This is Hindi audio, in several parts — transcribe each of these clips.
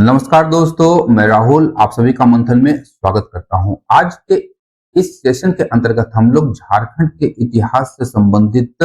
नमस्कार दोस्तों, मैं राहुल आप सभी का मंथन में स्वागत करता हूं। आज के इस सेशन के अंतर्गत हम लोग झारखंड के इतिहास से संबंधित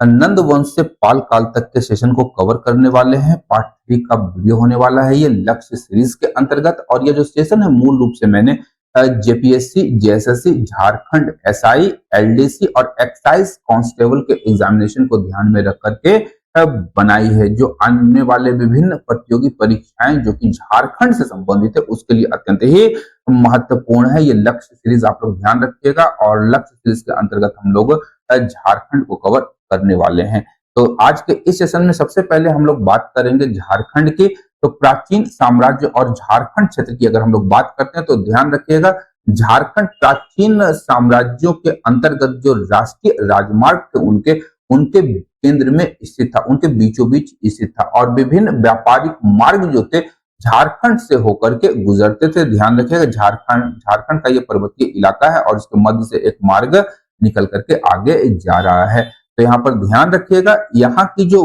नंद वंश से पाल काल तक के सेशन को कवर करने वाले हैं। पार्ट 3 का वीडियो होने वाला है ये लक्ष्य सीरीज के अंतर्गत। और ये जो सेशन है मूल रूप से मैंने JPSC, JSSC, Jharkhand SI, LDC और एक्साइज कांस्टेबल के एग्जामिनेशन को ध्यान में रख करके बनाई है, जो आने वाले विभिन्न प्रतियोगी परीक्षाएं जो कि झारखंड से संबंधित है उसके लिए अत्यंत ही महत्वपूर्ण है। ये लक्ष्य सीरीज आप लोग ध्यान रखिएगा और लक्ष्य सीरीज के अंतर्गत हम लोग झारखंड को कवर करने वाले हैं। तो आज के इस सेशन में सबसे पहले हम लोग बात करेंगे झारखंड की। तो प्राचीन साम्राज्य और झारखंड क्षेत्र की अगर हम लोग बात करते हैं तो ध्यान रखिएगा, झारखंड प्राचीन साम्राज्यों के अंतर्गत जो राष्ट्रीय राजमार्ग थे उनके उनके केंद्र में स्थित था, उनके बीचों बीच स्थित था और विभिन्न व्यापारिक मार्ग जो थे झारखंड से होकर के गुजरते थे। ध्यान रखिएगा, झारखंड का ये पर्वतीय इलाका है और इसके मध्य से एक मार्ग निकल करके आगे जा रहा है। तो यहाँ पर ध्यान रखिएगा, यहाँ की जो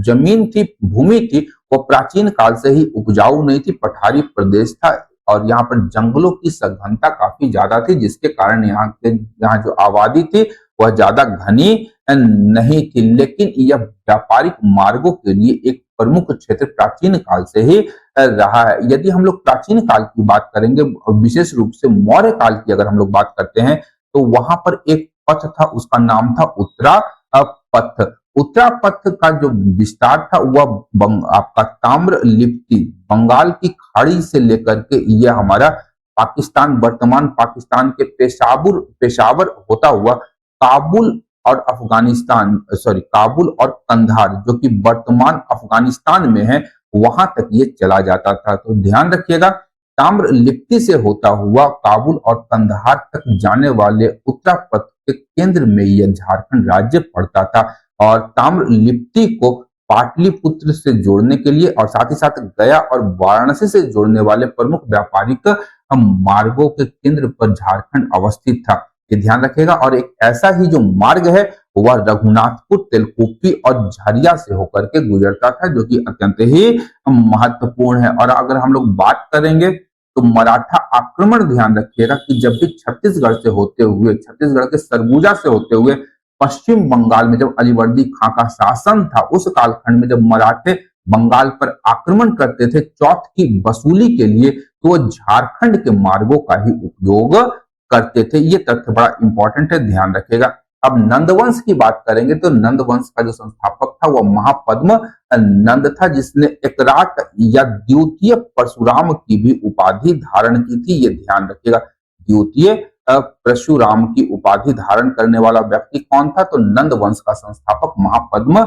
जमीन थी, भूमि थी, वो प्राचीन काल से ही उपजाऊ नहीं थी, पठारी प्रदेश था और यहाँ पर जंगलों की सघनता काफी ज्यादा थी, जिसके कारण यहाँ जो आबादी थी वह ज्यादा घनी नहीं थी। लेकिन यह व्यापारिक मार्गों के लिए एक प्रमुख क्षेत्र प्राचीन काल से ही रहा है। यदि हम लोग प्राचीन काल की बात करेंगे, विशेष रूप से मौर्य काल की अगर हम लोग बात करते हैं, तो वहां पर एक पथ था, उसका नाम था उत्तरा पथ। उत्तरा पथ का जो विस्तार था वह आपका ताम्र लिप्ति, बंगाल की खाड़ी से लेकर के यह हमारा पाकिस्तान, वर्तमान पाकिस्तान के पेशावर होता हुआ काबुल और काबुल और कंधार जो कि वर्तमान अफगानिस्तान में है, वहां तक ये चला जाता था। तो ध्यान रखिएगा, ताम्रलिप्ति से होता हुआ काबुल और कंधार तक जाने वाले उत्तरापथ के केंद्र में यह झारखंड राज्य पड़ता था और ताम्रलिप्ति को पाटलिपुत्र से जोड़ने के लिए और साथ ही साथ गया और वाराणसी से जोड़ने वाले प्रमुख व्यापारिक मार्गों के केंद्र पर झारखंड अवस्थित था, ये ध्यान रखिएगा। और एक ऐसा ही जो मार्ग है वह रघुनाथपुर, तेलकुप्पी और झरिया से होकर के गुजरता था, जो कि अत्यंत ही महत्वपूर्ण है। और अगर हम लोग बात करेंगे तो मराठा आक्रमण, ध्यान रखिएगा कि जब भी छत्तीसगढ़ के सरगुजा से होते हुए पश्चिम बंगाल में जब अलीवर्दी खां का शासन था, उस कालखंड में जब मराठे बंगाल पर आक्रमण करते थे चौथ की वसूली के लिए, तो वो झारखंड के मार्गों का ही उपयोग करते थे। ये तथ्य बड़ा इंपॉर्टेंट है, ध्यान रखिएगा। अब नंदवंश की बात करेंगे तो नंदवंश का जो संस्थापक था वह महापद्म नंद था, जिसने एकराट या द्वितीय परशुराम की भी उपाधि धारण की थी, ये ध्यान रखिएगा। द्वितीय परशुराम की उपाधि धारण करने वाला व्यक्ति कौन था? तो नंद वंश का संस्थापक महापद्म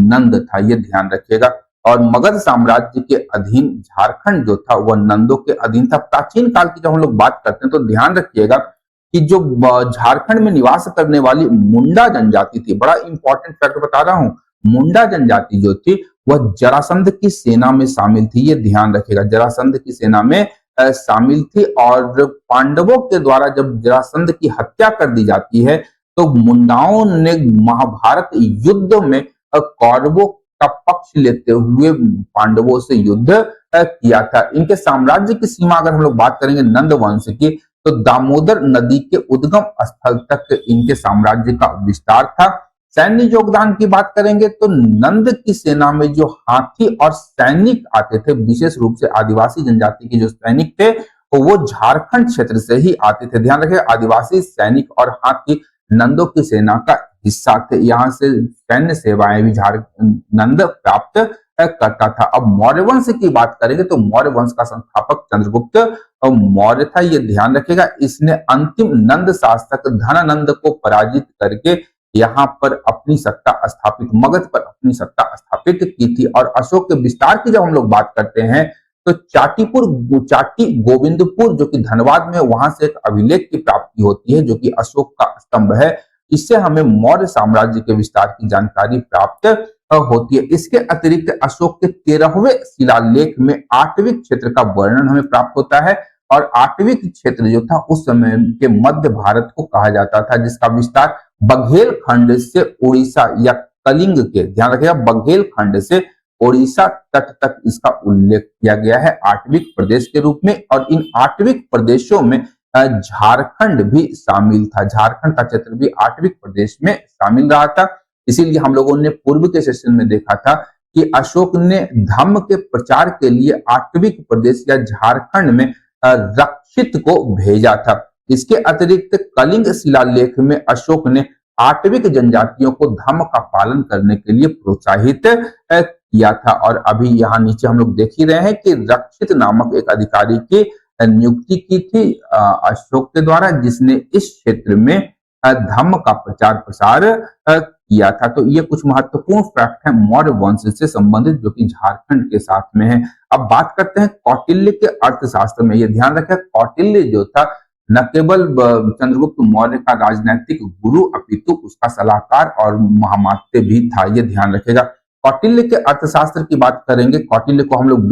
नंद था, ये ध्यान रखिएगा। और मगध साम्राज्य के अधीन झारखंड जो था वह नंदों के अधीन था। प्राचीन काल की जब हम लोग बात करते हैं तो ध्यान रखिएगा कि जो झारखंड में निवास करने वाली मुंडा जनजाति थी, बड़ा इंपॉर्टेंट फैक्ट बता रहा हूं, मुंडा जनजाति जो थी वह जरासंध की सेना में शामिल थी, ये ध्यान रखिएगा। जरासंध की सेना में शामिल थी और पांडवों के द्वारा जब जरासंध की हत्या कर दी जाती है तो मुंडाओं ने महाभारत युद्ध में कौरवों का पक्ष लेते हुए पांडवों से युद्ध किया था। इनके साम्राज्य की सीमा अगर हम लोग बात करेंगे नंद वंश की, तो दामोदर नदी के उद्गम स्थल तक इनके साम्राज्य का विस्तार था। सैन्य योगदान की बात करेंगे तो नंद की सेना में जो हाथी और सैनिक आते थे, विशेष रूप से आदिवासी जनजाति के जो सैनिक थे वो झारखंड क्षेत्र से ही आते थे। ध्यान रखिए, आदिवासी सैनिक और हाथी नंदों की सेना का हिस्सा थे। यहाँ से सैन्य सेवाएं भी नंद प्राप्त करता था। अब मौर्य वंश की बात करेंगे तो मौर्य वंश का संस्थापक चंद्रगुप्त मौर्य था, ये ध्यान रखिएगा। इसने अंतिम नंद शासक धनानंद को पराजित करके यहाँ पर अपनी सत्ता स्थापित, मगध पर अपनी सत्ता स्थापित की थी। और अशोक के विस्तार की जब हम लोग बात करते हैं तो चाटी गोविंदपुर जो कि धनबाद में, वहां से एक अभिलेख की प्राप्ति होती है जो कि अशोक का स्तंभ है। इससे हमें मौर्य साम्राज्य के विस्तार की जानकारी प्राप्त होती है। इसके अतिरिक्त अशोक के 13वें शिलालेख में आटविक क्षेत्र का वर्णन हमें प्राप्त होता है और आटविक क्षेत्र जो था उस समय के मध्य भारत को कहा जाता था, जिसका विस्तार बघेल खंड से उड़ीसा या कलिंग के, ध्यान रखिएगा, बघेल खंड से ओडिशा तट तक इसका उल्लेख किया गया है आठवीं प्रदेश के रूप में, और इन आठवीं प्रदेशों में झारखंड भी शामिल था। झारखंड का क्षेत्र भी आठवीं प्रदेश में शामिल रहा था। इसीलिए हम लोगों ने पूर्व के सेशन में देखा था कि अशोक ने धम्म के प्रचार के लिए आठवीं प्रदेश या झारखंड में रक्षित को भेजा था। इसके अतिरिक्त कलिंग शिलालेख में अशोक ने आठवीं जनजातियों को धम्म का पालन करने के लिए प्रोत्साहित किया था। और अभी यहाँ नीचे हम लोग देख ही रहे हैं कि रक्षित नामक एक अधिकारी की नियुक्ति की थी अशोक के द्वारा, जिसने इस क्षेत्र में धम्म का प्रचार प्रसार किया था। तो ये कुछ महत्वपूर्ण फैक्ट है मौर्य वंश से संबंधित जो कि झारखंड के साथ में है। अब बात करते हैं कौटिल्य के अर्थशास्त्र में। ये ध्यान रखें, कौटिल्य जो था न केवल चंद्रगुप्त मौर्य का राजनैतिक गुरु अपितु उसका सलाहकार और महामात्य भी था। ये ध्यान रखेगा। कौटिल्य के अर्थशास्त्र की बात करेंगे। कौटिल्य को हम लोग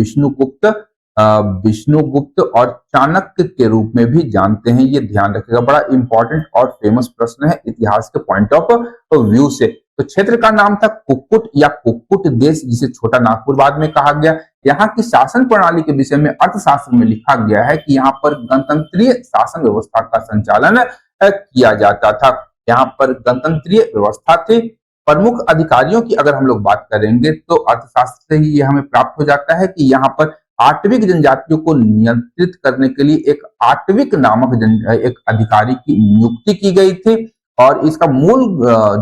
विष्णुगुप्त और चाणक्य के रूप में भी जानते हैं। ये ध्यान रखेगा, बड़ा इंपॉर्टेंट और फेमस प्रश्न है इतिहास के पॉइंट ऑफ व्यू से। तो क्षेत्र का नाम था कुक्कुट या कुक्कुट देश, जिसे छोटा नागपुर बाद में कहा गया। यहाँ की शासन प्रणाली के विषय में अर्थशास्त्र में लिखा गया है कि यहाँ पर गणतंत्रीय शासन व्यवस्था का संचालन किया जाता था। यहाँ पर गणतंत्रीय व्यवस्था थी। प्रमुख अधिकारियों की अगर हम लोग बात करेंगे तो अर्थशास्त्र से ही ये हमें प्राप्त हो जाता है कि यहाँ पर आठवीं जनजातियों को नियंत्रित करने के लिए एक आठविक नामक एक अधिकारी की नियुक्ति की गई थी, और इसका मूल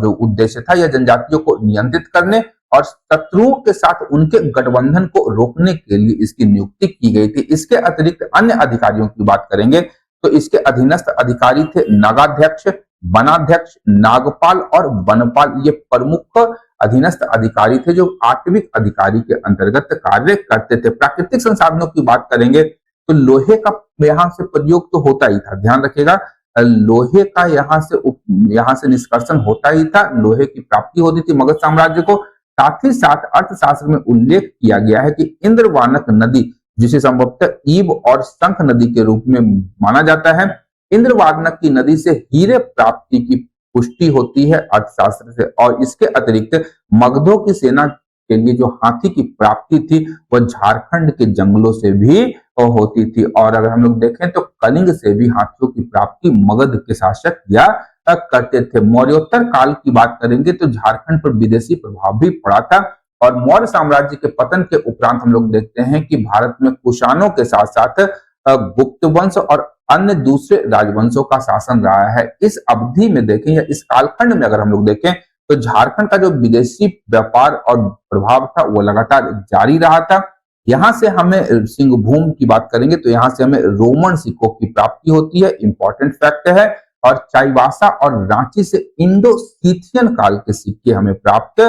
जो उद्देश्य था यह जनजातियों को नियंत्रित करने और शत्रुओं के साथ उनके गठबंधन को रोकने के लिए इसकी नियुक्ति की गई थी। इसके अतिरिक्त अन्य अधिकारियों की बात करेंगे तो इसके अधीनस्थ अधिकारी थे नगाध्यक्ष, वनाध्यक्ष, नागपाल और वनपाल। ये प्रमुख अधीनस्थ अधिकारी थे जो आठवीं अधिकारी के अंतर्गत कार्य करते थे। प्राकृतिक संसाधनों की बात करेंगे तो लोहे का यहाँ से प्रयोग तो होता ही था, ध्यान रखिएगा। लोहे का यहाँ से निष्कर्षण होता ही था, लोहे की प्राप्ति होती थी मगध साम्राज्य को। साथ ही साथ अर्थशास्त्र में उल्लेख किया गया है कि इंद्रवानक नदी, जिसे संभवतः ईब और शंख नदी के रूप में माना जाता है, इंद्रवानक की नदी से हीरे प्राप्ति की पुष्टि होती है अर्थशास्त्र से। और इसके अतिरिक्त मगधों की सेना के लिए जो हाथी की प्राप्ति थी वह झारखंड के जंगलों से भी होती थी। और अगर हम लोग देखें तो कलिंग से भी हाथियों की प्राप्ति मगध के शासक किया करते थे। मौर्योत्तर काल की बात करेंगे तो झारखंड पर विदेशी प्रभाव भी पड़ा था। और मौर्य साम्राज्य के पतन के उपरांत हम लोग देखते हैं कि भारत में कुषाणों के साथ साथ गुप्त वंश और अन्य दूसरे राजवंशों का शासन रहा है। इस अवधि में देखें या इस कालखंड में अगर हम लोग देखें तो झारखंड का जो विदेशी व्यापार और प्रभाव था वो लगातार जारी रहा था। यहाँ से हमें सिंहभूम की बात करेंगे तो यहाँ से हमें रोमन सिक्कों की प्राप्ति होती है, इंपॉर्टेंट फैक्ट है। और चाईबासा और रांची से इंडो सीथियन काल के सिक्के हमें प्राप्त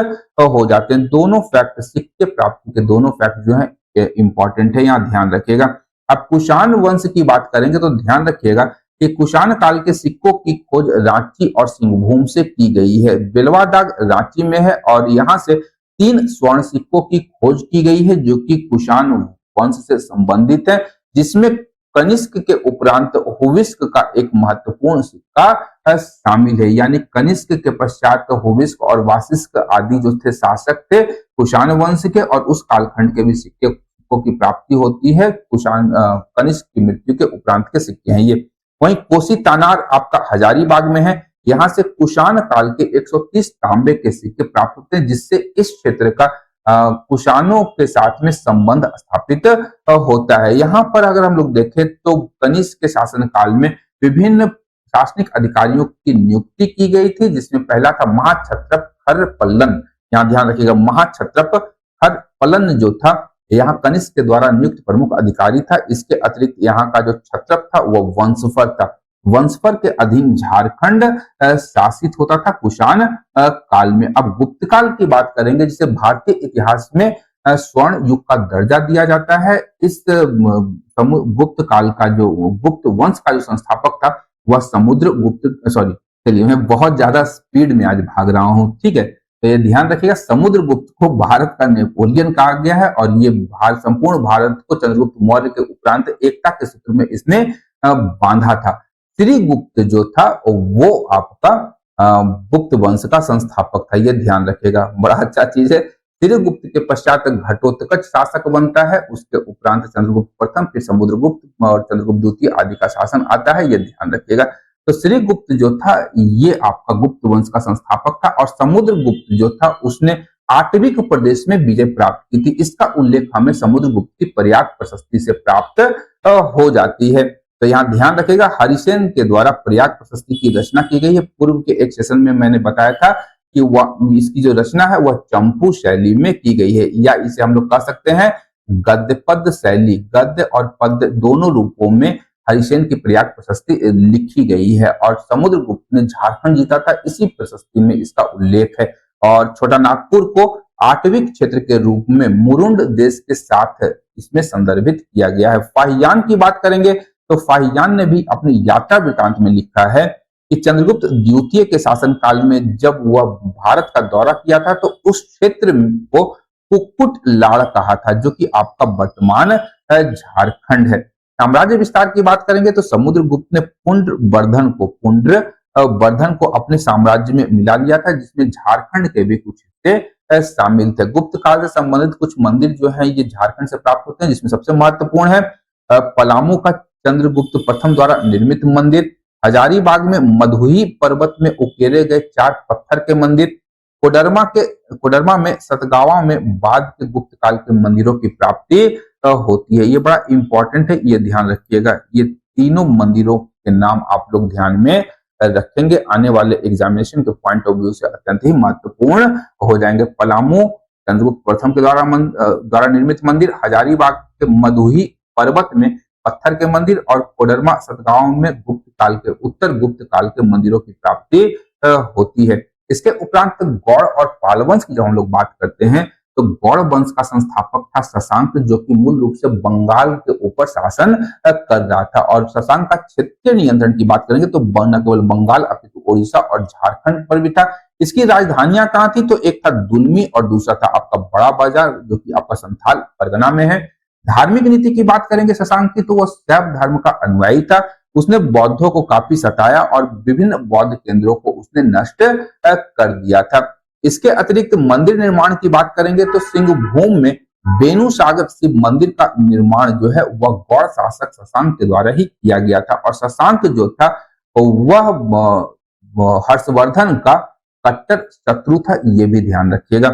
हो जाते हैं। दोनों फैक्ट, सिक्के प्राप्ति के दोनों फैक्ट जो है इंपॉर्टेंट है, यहाँ ध्यान रखिएगा। अब कुषाण वंश की बात करेंगे तो ध्यान रखिएगा कि कुषाण काल के सिक्कों की खोज रांची और सिंहभूम से की गई है। बेलवा दाग रांची में है और यहाँ से 3 स्वर्ण सिक्कों की खोज की गई है जो कि कुषाण वंश से संबंधित है, जिसमें कनिष्क के उपरांत हुविस्क का एक महत्वपूर्ण सिक्का शामिल है। यानी कनिष्क के पश्चात हुविस्क और वासिस्क आदि जो थे शासक थे कुषाण वंश के, और उस कालखंड के भी सिक्के की प्राप्ति होती है। कुषाण कनिष्क की मृत्यु के उपरांत के सिक्के हैं ये। वहीं कोसी तानार आपका हजारीबाग में है, यहाँ से कुषाण काल के 130 तांबे के सिक्के प्राप्त होते हैं, जिससे इस क्षेत्र का कुषाणों के साथ में संबंध स्थापित होता है। यहाँ पर अगर हम लोग देखें तो कनिष्क के शासन काल में विभिन्न शासनिक अधिकारियों की नियुक्ति की गई थी, जिसमें पहला था महाक्षत्रप हरपल्लन। यहाँ ध्यान रखिएगा, महाक्षत्रप हरपल्लन जो था यहाँ कनिष्क के द्वारा नियुक्त प्रमुख अधिकारी था। इसके अतिरिक्त यहाँ का जो क्षत्रप था वह वंशफर था। वंशफर के अधीन झारखंड शासित होता था कुषाण काल में। अब गुप्त काल की बात करेंगे, जिसे भारतीय इतिहास में स्वर्ण युग का दर्जा दिया जाता है। इस गुप्त काल का जो गुप्त वंश का जो संस्थापक था वह समुद्रगुप्त, चलिए मैं बहुत ज्यादा स्पीड में आज भाग रहा हूँ, ठीक है, तो ये ध्यान रखिएगा। समुद्रगुप्त को भारत का नेपोलियन कहा गया है और ये संपूर्ण भारत को चंद्रगुप्त मौर्य के उपरांत एकता के सूत्र में इसने बांधा था। श्रीगुप्त जो था वो आपका गुप्त वंश का संस्थापक था, ये ध्यान रखिएगा, बड़ा अच्छा चीज है। सिरगुप्त के पश्चात घटोत्कच शासक बनता है, उसके उपरांत चंद्रगुप्त प्रथम, फिर समुद्रगुप्त और चंद्रगुप्त द्वितीय आदि का शासन आता है, यह ध्यान रखिएगा। तो श्रीगुप्त जो था ये आपका गुप्त वंश का संस्थापक था, और समुद्रगुप्त जो था उसने आटविक प्रदेश में विजय प्राप्त की थी। इसका उल्लेख हमें समुद्रगुप्त की प्रयाग प्रशस्ति से प्राप्त हो जाती है। तो यहाँ ध्यान रखिएगा, हरिसेन के द्वारा प्रयाग प्रशस्ति की रचना की गई है। पूर्व के एक सेशन में मैंने बताया था कि वह इसकी जो रचना है वह चंपू शैली में की गई है, या इसे हम लोग कह सकते हैं गद्य पद्य शैली। गद्य और पद्य दोनों रूपों में हरिसेन की प्रयाग प्रशस्ति लिखी गई है, और समुद्रगुप्त ने झारखंड जीता था, इसी प्रशस्ति में इसका उल्लेख है। और छोटा नागपुर को आटविक क्षेत्र के रूप में मुरुंड देश के साथ इसमें संदर्भित किया गया है। फाहियान की बात करेंगे तो फाहियान ने भी अपनी यात्रा वृतांत में लिखा है कि चंद्रगुप्त द्वितीय के शासनकाल में जब वह भारत का दौरा किया था तो उस क्षेत्र को कुक्कुट लाड़ कहा था, जो कि आपका वर्तमान झारखंड है। साम्राज्य विस्तार की बात करेंगे तो समुद्रगुप्त ने पुंड्रवर्धन को अपने साम्राज्य में मिला लिया था, जिसमें झारखंड के भी कुछ हिस्से शामिल थे। गुप्त काल से संबंधित कुछ मंदिर जो है ये झारखंड से प्राप्त होते हैं, जिसमें सबसे महत्वपूर्ण है पलामू का चंद्रगुप्त प्रथम द्वारा निर्मित मंदिर, हजारीबाग में मधुही पर्वत में उकेरे गए 4 पत्थर के मंदिर, कोडरमा में सतगावा में बाद के गुप्त काल के मंदिरों की प्राप्ति होती है। ये बड़ा इंपॉर्टेंट है, ये ध्यान रखिएगा। ये तीनों मंदिरों के नाम आप लोग ध्यान में रखेंगे, आने वाले एग्जामिनेशन के पॉइंट ऑफ व्यू से अत्यंत ही महत्वपूर्ण हो जाएंगे। पलामू चंद्रगुप्त प्रथम के द्वारा निर्मित मंदिर, हजारीबाग के मधुही पर्वत में पत्थर के मंदिर, और कोडरमा सतगांव में उत्तर गुप्त काल के मंदिरों की प्राप्ति होती है। इसके उपरांत गौड़ और पाल वंश की जब हम लोग बात करते हैं तो गौड़ वंश का संस्थापक था शशांक, जो कि मूल रूप से बंगाल के ऊपर शासन कर रहा था। और शशांक का क्षेत्रीय नियंत्रण की बात करेंगे तो न केवल बंगाल अपितु उड़ीसा और झारखंड पर भी था। इसकी राजधानियां कहाँ थी तो एक था दुलमी और दूसरा था आपका बड़ा बाजार, जो कि आपका संथाल परगना में है। धार्मिक नीति की बात करेंगे शशांक की तो वह शैव धर्म का अनुयायी था। उसने बौद्धों को काफी सताया और विभिन्न बौद्ध केंद्रों को उसने नष्ट कर दिया था। इसके अतिरिक्त मंदिर निर्माण की बात करेंगे तो सिंहभूम में बेनु सागर शिव मंदिर का निर्माण जो है वह गौड़ शासक शशांक के द्वारा ही किया गया था। और शशांक जो था वह हर्षवर्धन का कट्टर शत्रु था, ये भी ध्यान रखिएगा।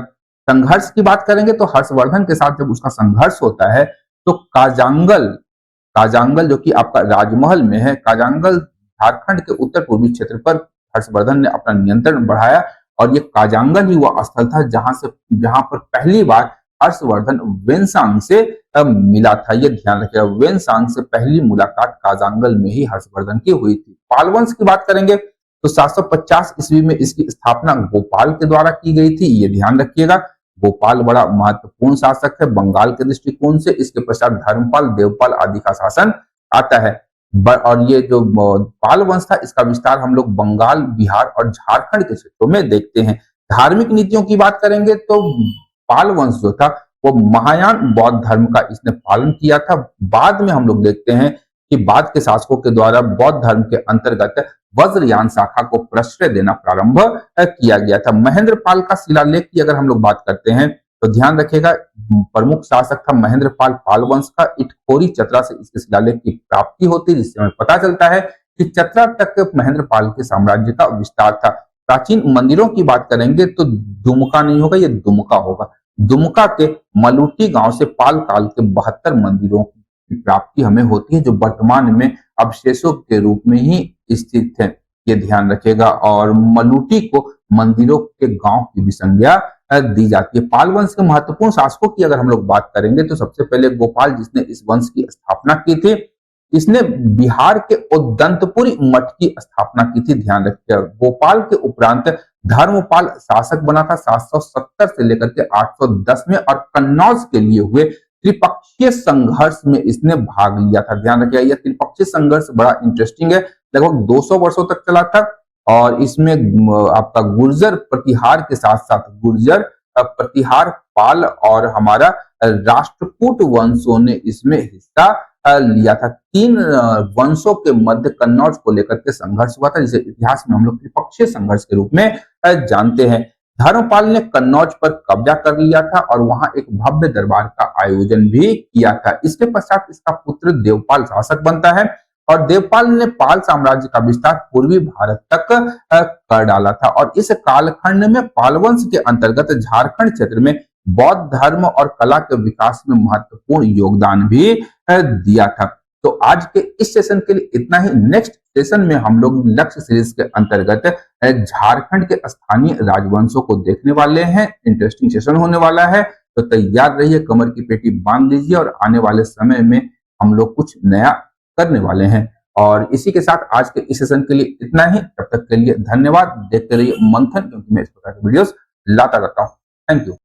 संघर्ष की बात करेंगे तो हर्षवर्धन के साथ जब उसका संघर्ष होता है तो काजांगल जो कि आपका राजमहल में है, काजांगल झारखंड के उत्तर पूर्वी क्षेत्र पर हर्षवर्धन ने अपना नियंत्रण बढ़ाया, और ये काजांगल ही वह स्थल था जहां पर पहली बार हर्षवर्धन वेनसांग से मिला था। ये ध्यान रखिएगा, वेनसांग से पहली मुलाकात काजांगल में ही हर्षवर्धन की हुई थी। पाल वंश की बात करेंगे तो 750 ईस्वी में इसकी स्थापना गोपाल के द्वारा की गई थी, ये ध्यान रखिएगा। गोपाल बड़ा महत्वपूर्ण शासक है बंगाल के दृष्टिकोण से। इसके पश्चात धर्मपाल, देवपाल आदि का शासन आता है। और ये जो पाल वंश था इसका विस्तार हम लोग बंगाल, बिहार और झारखंड के क्षेत्रों में देखते हैं। धार्मिक नीतियों की बात करेंगे तो पाल वंश जो था वो महायान बौद्ध धर्म का इसने पालन किया था। बाद में हम लोग देखते हैं कि बाद के शासकों के द्वारा बौद्ध धर्म के अंतर्गत वज्रयान शाखा को प्रश्रय देना प्रारंभ किया गया था। महेंद्रपाल का शिलालेख की अगर हम लोग बात करते हैं तो ध्यान रखिएगा, प्रमुख शासक था महेंद्रपाल पाल वंश का। इटखोरी चतरा से इसके शिलालेख की प्राप्ति होती है, जिससे हमें पता चलता है कि चतरा तक महेंद्रपाल के साम्राज्य का विस्तार था। प्राचीन मंदिरों की बात करेंगे तो दुमका नहीं होगा, ये दुमका होगा। दुमका के मलूटी गांव से पाल काल के 72 मंदिरों की प्राप्ति हमें होती है, जो वर्तमान में अवशेषों के रूप में ही स्थित है, ये ध्यान रखिएगा। और मलूटी को मंदिरों के गांव की भी संज्ञा दी जाती है। पाल वंश के महत्वपूर्ण शासकों की अगर हम लोग बात करेंगे तो सबसे पहले गोपाल, जिसने इस वंश की स्थापना की थी, इसने बिहार के उद्दंतपुरी मठ की स्थापना की थी, ध्यान रखिएगा। गोपाल के उपरांत धर्मपाल शासक बना था 770 से लेकर के 810 में, और कन्नौज के लिए हुए त्रिपक्षीय संघर्ष में इसने भाग लिया था। ध्यान रखिएगा, यह त्रिपक्षीय संघर्ष बड़ा इंटरेस्टिंग है, लगभग 200 वर्षों तक चला था। और इसमें आपका गुर्जर प्रतिहार के साथ साथ गुर्जर प्रतिहार, पाल और हमारा राष्ट्रकूट वंशों ने इसमें हिस्सा लिया था। 3 वंशों के मध्य कन्नौज को लेकर के संघर्ष हुआ था, जिसे इतिहास में हम लोग त्रिपक्षीय संघर्ष के रूप में जानते हैं। धर्मपाल ने कन्नौज पर कब्जा कर लिया था और वहां एक भव्य दरबार का आयोजन भी किया था। इसके पश्चात इसका पुत्र देवपाल शासक बनता है और देवपाल ने पाल साम्राज्य का विस्तार पूर्वी भारत तक कर डाला था और इस कालखंड में पाल वंश के अंतर्गत झारखंड क्षेत्र में बौद्ध धर्म और कला के विकास में महत्वपूर्ण योगदान भी दिया था। तो आज के इस सेशन के लिए इतना ही। नेक्स्ट सेशन में हम लोग लक्ष्य सीरीज के अंतर्गत झारखंड के स्थानीय राजवंशों को देखने वाले हैं। इंटरेस्टिंग सेशन होने वाला है, तो तैयार रहिए, कमर की पेटी बांध लीजिए और आने वाले समय में हम लोग कुछ नया करने वाले हैं। और इसी के साथ आज के इस सेशन के लिए इतना ही। तब तक के लिए धन्यवाद। देखते रहिए मंथन, क्योंकि मैं इस प्रकार के वीडियोस लाता रहता हूँ। Thank you.